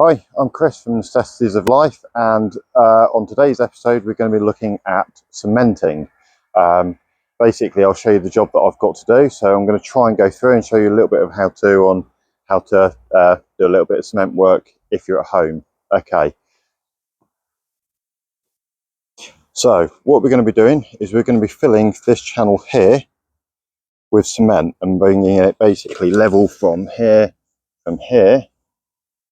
Hi, I'm Chris from Necessities of Life, and on today's episode we're going to be looking at cementing. Basically, I'll show you the job that I've got to do, so I'm going to try and go through and show you a little bit of how to do a little bit of cement work if you're at home. Okay, so what we're going to be doing is we're going to be filling this channel here with cement and bringing it basically level from here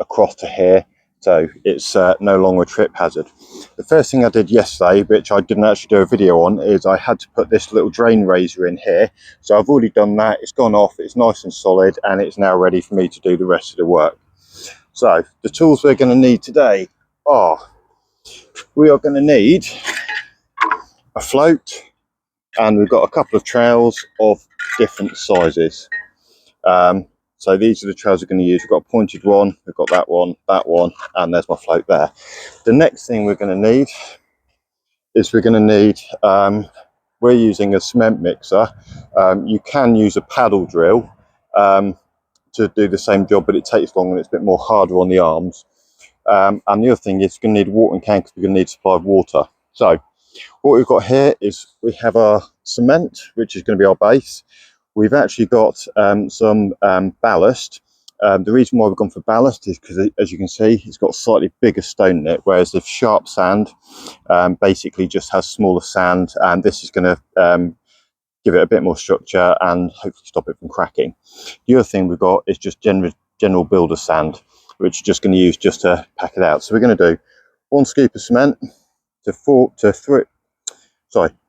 across to here, so it's no longer a trip hazard. The first thing I did yesterday, which I didn't actually do a video on, is I had to put this little drain razor in here. So I've already done that, it's gone off, it's nice and solid, and it's now ready for me to do the rest of the work. So the tools we're going to need today are, we are going to need a float, and we've got a couple of trowels of different sizes. So these are the trowels we're going to use. We've got a pointed one, we've got that one, and there's my float there. The next thing we're going to need is we're using a cement mixer. You can use a paddle drill to do the same job, but it takes longer and it's a bit more harder on the arms. And the other thing is we're going to need a watering can because we're going to need a supply of water. So what we've got here is we have our cement, which is going to be our base. We've actually got some ballast. The reason why we've gone for ballast is because, as you can see, it's got slightly bigger stone in it, whereas the sharp sand basically just has smaller sand, and this is going to give it a bit more structure and hopefully stop it from cracking. The other thing we've got is just general builder sand, which we're just going to use just to pack it out. So we're going to do 1 scoop of cement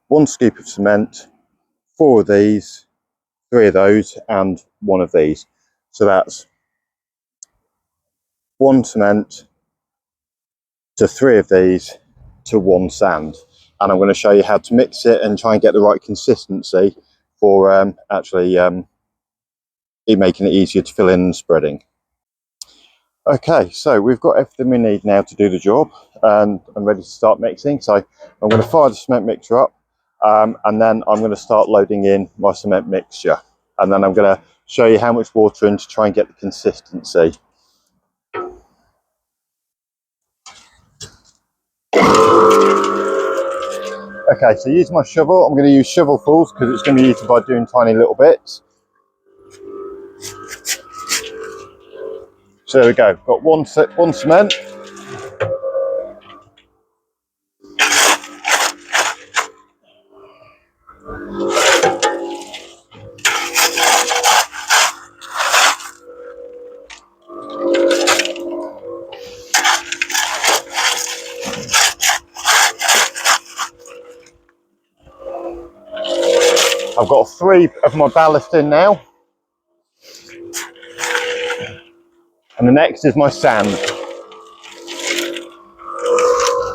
one scoop of cement, 4 of these, 3 of those, and 1 of these. So that's 1 cement to 3 of these to 1 sand. And I'm going to show you how to mix it and try and get the right consistency for making it easier to fill in and spreading. Okay, so we've got everything we need now to do the job, and I'm ready to start mixing. So I'm going to fire the cement mixer up, and then I'm going to start loading in my cement mixture. And then I'm going to show you how much water in to try and get the consistency. Okay, so using my shovel, I'm going to use shovelfuls because it's going to be easy by doing tiny little bits. So there we go, got one cement. I've got 3 of my ballast in now. And the next is my sand.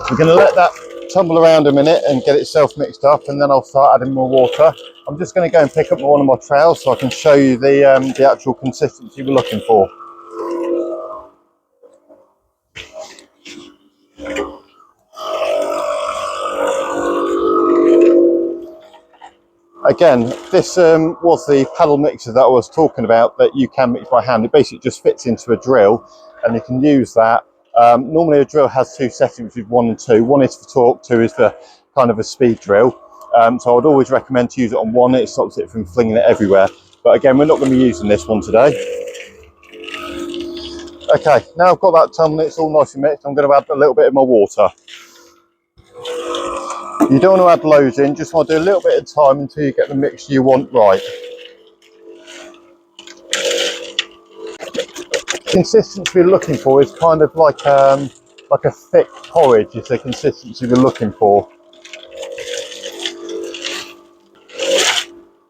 We're going to let that tumble around a minute and get itself mixed up, and then I'll start adding more water. I'm just going to go and pick up one of my trowels so I can show you the actual consistency we're looking for. Again, this was the paddle mixer that I was talking about that you can mix by hand. It basically just fits into a drill and you can use that. Normally a drill has 2 settings, with 1 and 2. 1 is for torque, 2 is for kind of a speed drill. So I would always recommend to use it on 1. It stops it from flinging it everywhere. But again, we're not going to be using this one today. Okay, now I've got that tumbling, it's all nice and mixed. I'm going to add a little bit of my water. You don't want to add loads in, just want to do a little bit of time until you get the mixture you want right. Consistency we're looking for is kind of like a thick porridge is the consistency we're looking for.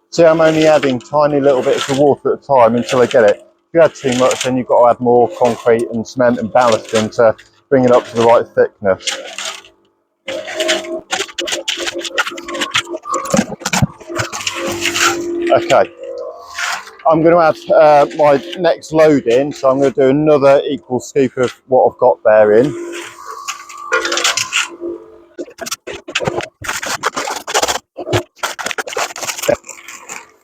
See, I'm only adding tiny little bits of water at a time until I get it. If you add too much, then you've got to add more concrete and cement and ballast in to bring it up to the right thickness. Okay, I'm going to add my next load in, so I'm going to do another equal scoop of what I've got there in.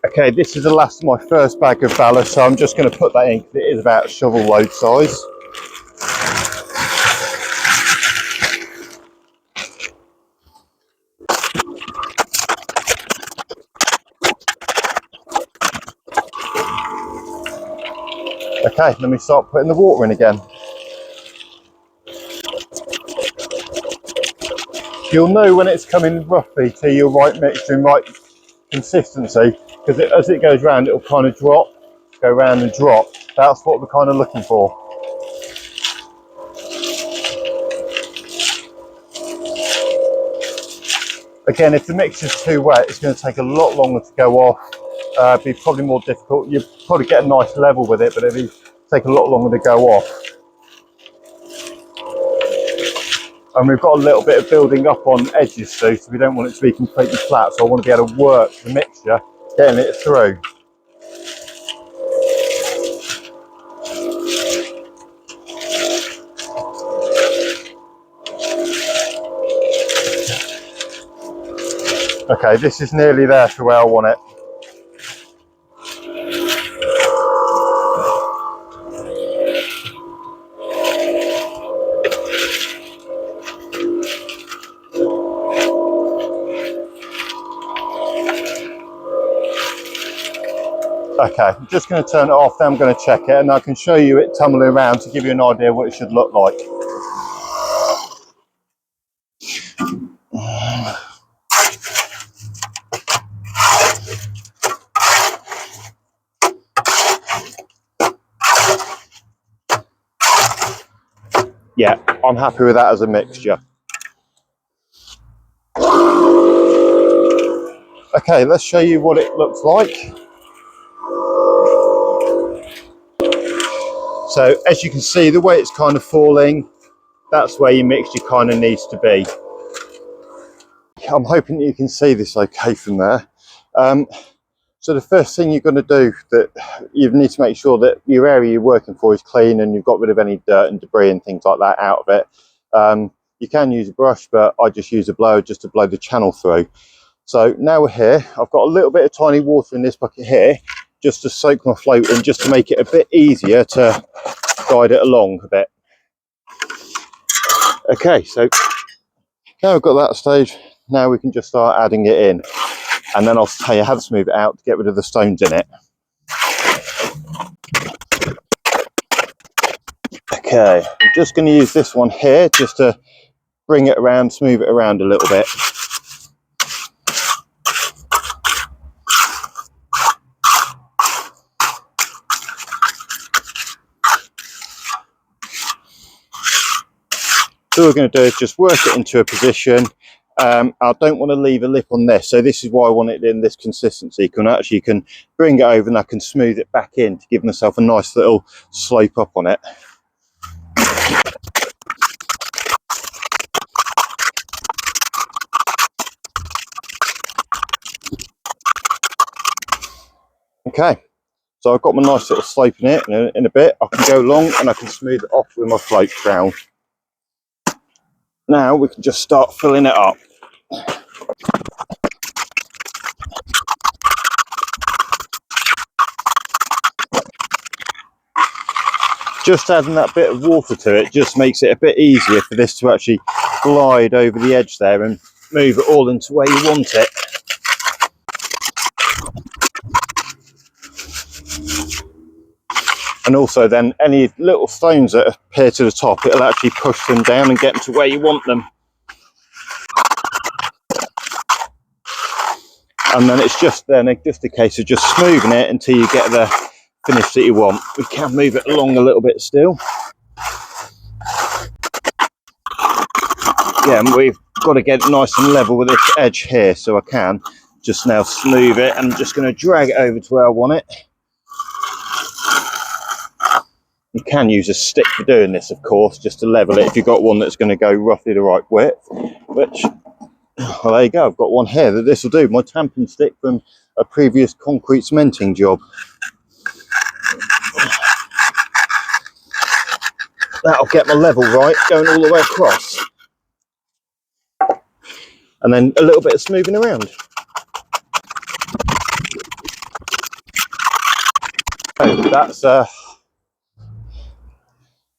Okay, this is the last of my first bag of ballast, so I'm just going to put that in because it is about shovel load size. Okay, let me start putting the water in again. You'll know when it's coming roughly to your right mixture and right consistency, because as it goes round, it'll kind of go round and drop. That's what we're kind of looking for. Again, if the mixture's too wet, it's going to take a lot longer to go off. Be probably more difficult. You'll probably get a nice level with it, but it'll take a lot longer to go off. And we've got a little bit of building up on edges too, so we don't want it to be completely flat. So I want to be able to work the mixture, getting it through. Okay, this is nearly there to where I want it. Okay, I'm just going to turn it off, then I'm going to check it, and I can show you it tumbling around to give you an idea what it should look like. Yeah, I'm happy with that as a mixture. Okay, let's show you what it looks like. So as you can see, the way it's kind of falling, that's where your mixture kind of needs to be. I'm hoping you can see this okay from there. So the first thing you're going to do, that you need to make sure that your area you're working for is clean and you've got rid of any dirt and debris and things like that out of it. You can use a brush, but I just use a blower just to blow the channel through. So now we're here. I've got a little bit of tiny water in this bucket here, just to soak my float in, just to make it a bit easier to guide it along a bit. Okay, so now we've got that stage, now we can just start adding it in. And then I'll tell you how to smooth it out to get rid of the stones in it. Okay, I'm just going to use this one here just to bring it around, smooth it around a little bit. So what we're going to do is just work it into a position. I don't want to leave a lip on this, so this is why I want it in this consistency. You can bring it over and I can smooth it back in to give myself a nice little slope up on it. Okay, so I've got my nice little slope in it, and in a bit I can go along and I can smooth it off with my float trowel. Now we can just start filling it up. Just adding that bit of water to it just makes it a bit easier for this to actually glide over the edge there and move it all into where you want it. And also then any little stones that appear to the top, it'll actually push them down and get them to where you want them. And then it's just a case of just smoothing it until you get the finish that you want. We can move it along a little bit still. Yeah, and we've got to get it nice and level with this edge here, so I can just now smooth it. I'm just going to drag it over to where I want it. You can use a stick for doing this, of course, just to level it if you've got one that's going to go roughly the right width, which, well, there you go, I've got one here that this will do, my tamping stick from a previous concrete cementing job. That'll get my level right, going all the way across. And then a little bit of smoothing around. So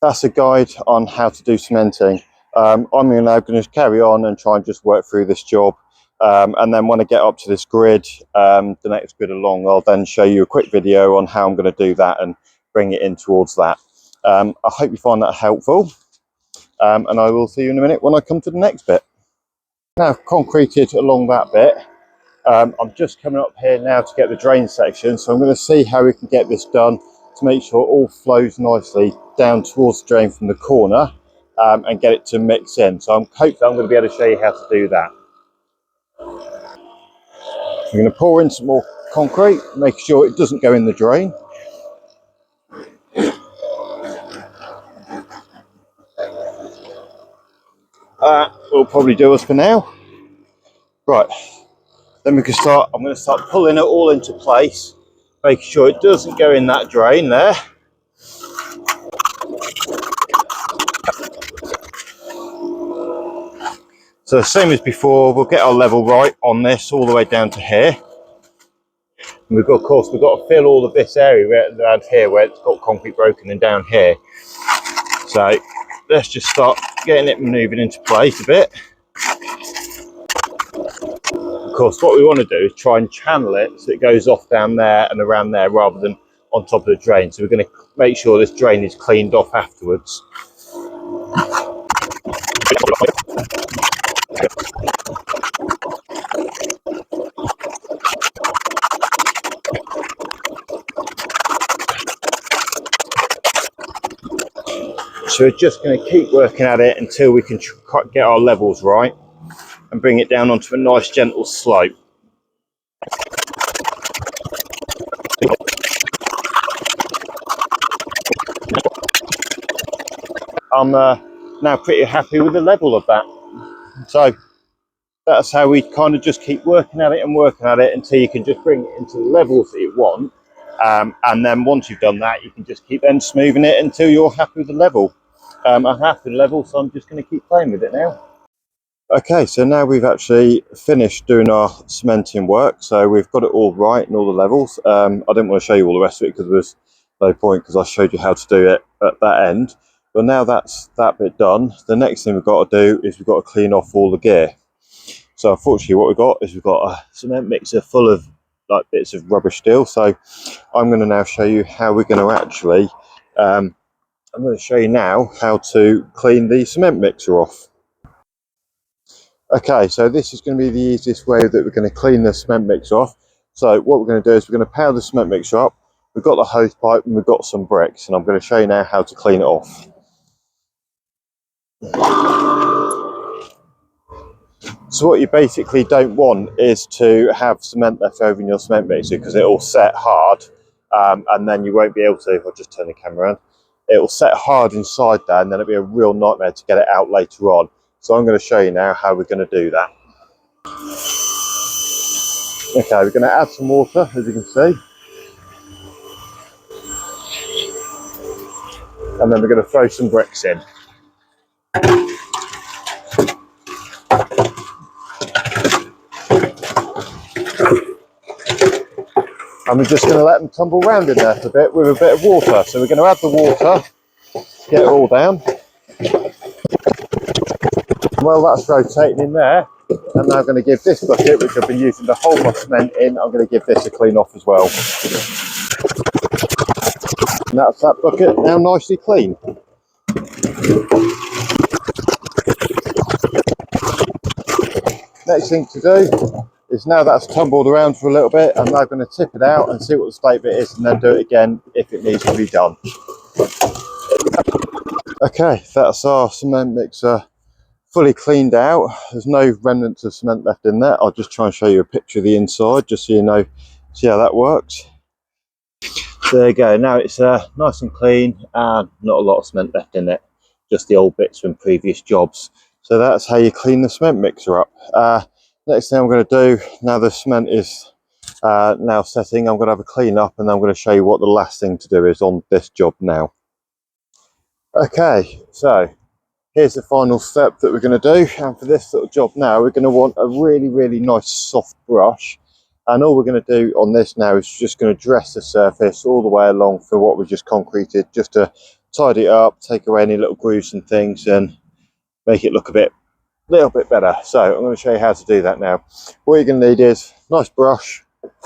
that's a guide on how to do cementing. I'm now going to carry on and try and just work through this job. And then when I get up to this grid, the next grid along, I'll then show you a quick video on how I'm going to do that and bring it in towards that. I hope you find that helpful, and I will see you in a minute when I come to the next bit. Now I've concreted along that bit. I'm just coming up here now to get the drain section, so I'm going to see how we can get this done to make sure it all flows nicely down towards the drain from the corner, and get it to mix in. So I'm hoping I'm going to be able to show you how to do that. I'm going to pour in some more concrete, make sure it doesn't go in the drain. Will probably do us for now. Right, then we can start. I'm going to start pulling it all into place, making sure it doesn't go in that drain there. So the same as before, we'll get our level right on this all the way down to here. And we've got, of course, we've got to fill all of this area around here where it's got concrete broken and down here. So let's just start getting it moving into place a bit. Of course, what we want to do is try and channel it so it goes off down there and around there rather than on top of the drain. So we're going to make sure this drain is cleaned off afterwards. So we're just going to keep working at it until we can get our levels right and bring it down onto a nice gentle slope. I'm now pretty happy with the level of that. So that's how we kind of just keep working at it and working at it until you can just bring it into the levels that you want. And then once you've done that, you can just keep then smoothing it until you're happy with the level. I'm happy with the level, so I'm just going to keep playing with it now. Okay, so now we've actually finished doing our cementing work. So we've got it all right in all the levels. I didn't want to show you all the rest of it because there was no point, because I showed you how to do it at that end. But now that's that bit done, the next thing we've got to do is we've got to clean off all the gear. So unfortunately what we've got is we've got a cement mixer full of like bits of rubbish still. So I'm going to now show you how we're going to actually, I'm going to show you now how to clean the cement mixer off. Okay, so this is going to be the easiest way that we're going to clean the cement mixer off. So what we're going to do is we're going to power the cement mixer up. We've got the hose pipe and we've got some bricks, and I'm going to show you now how to clean it off. So what you basically don't want is to have cement left over in your cement mixer, because it will set hard, and then you won't be able to, if I just turn the camera around, it will set hard inside there, and then it'll be a real nightmare to get it out later on. So I'm going to show you now how we're going to do that. Okay, we're going to add some water, as you can see. And then we're going to throw some bricks in. And we're just going to let them tumble around in there for a bit with a bit of water. So we're going to add the water, get it all down. Well, that's rotating in there. I'm now going to give this bucket, which I've been using to hold my cement in, I'm going to give this a clean off as well. And that's that bucket now nicely clean. Next thing to do is, now that's tumbled around for a little bit, I'm now going to tip it out and see what the state of it is, and then do it again if it needs to be done. Okay, that's our cement mixer fully cleaned out. There's no remnants of cement left in there. I'll just try and show you a picture of the inside just so you know, see how that works. So there you go, now it's nice and clean and not a lot of cement left in it, just the old bits from previous jobs. So that's how you clean the cement mixer up. Next thing I'm going to do, now the cement is now setting, I'm going to have a clean up, and then I'm going to show you what the last thing to do is on this job now. Okay, so here's the final step that we're going to do, and for this little job now we're going to want a really nice soft brush, and all we're going to do on this now is just going to dress the surface all the way along for what we just concreted, just to tidy it up, take away any little grooves and things and make it look a little bit better. So I'm going to show you how to do that now. What you're going to need is a nice brush,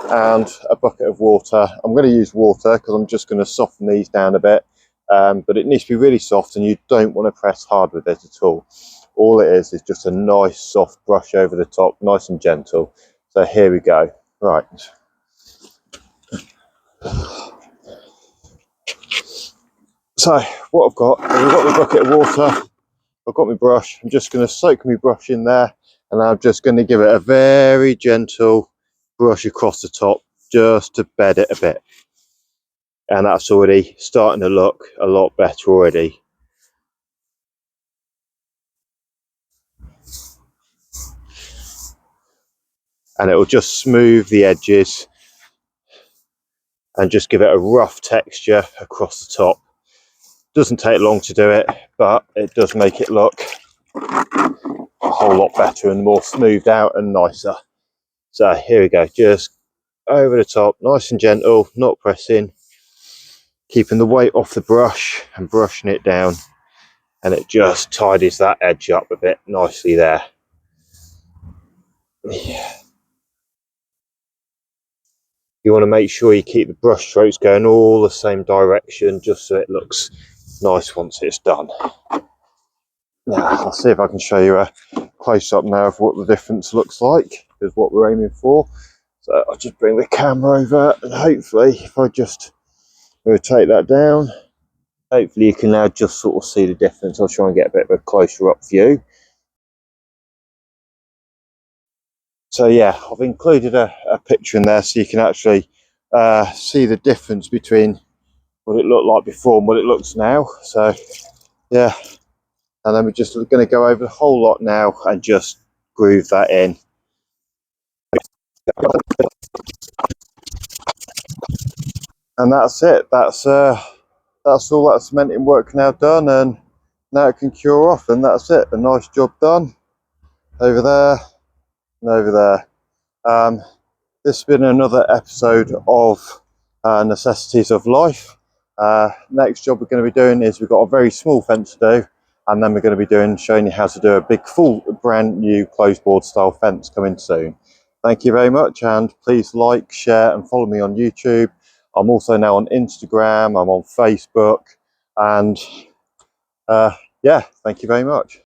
and a bucket of water. I'm going to use water because I'm just going to soften these down a bit, but it needs to be really soft, and you don't want to press hard with it at all. All it is just a nice soft brush over the top, nice and gentle. So here we go. Right. So what I've got the bucket of water, I've got my brush. I'm just going to soak my brush in there, and I'm just going to give it a very gentle brush across the top just to bed it a bit. And that's already starting to look a lot better already. And it will just smooth the edges and just give it a rough texture across the top. Doesn't take long to do it, but it does make it look a whole lot better and more smoothed out and nicer. So here we go, just over the top, nice and gentle, not pressing, keeping the weight off the brush and brushing it down, and it just tidies that edge up a bit nicely there. Yeah. You want to make sure you keep the brush strokes going all the same direction, just so it looks nice once it's done. Now I'll see if I can show you a close-up now of what the difference looks like, is what we're aiming for. So I'll just bring the camera over, and hopefully if I just rotate that down, hopefully you can now just sort of see the difference. I'll try and get a bit of a closer up view. So yeah, I've included a picture in there so you can actually see the difference between what it looked like before and what it looks now. So yeah, and then we're just going to go over the whole lot now and just groove that in. And that's it. That's all that cementing work now done, and now it can cure off, and that's it. A nice job done over there and over there. This has been another episode of Necessities of Life. Next job we're going to be doing is we've got a very small fence to do, and then we're going to be showing you how to do a big full brand new closed board style fence coming soon. Thank you very much, and please like, share and follow me on YouTube. I'm also now on Instagram, I'm on Facebook, and yeah, thank you very much.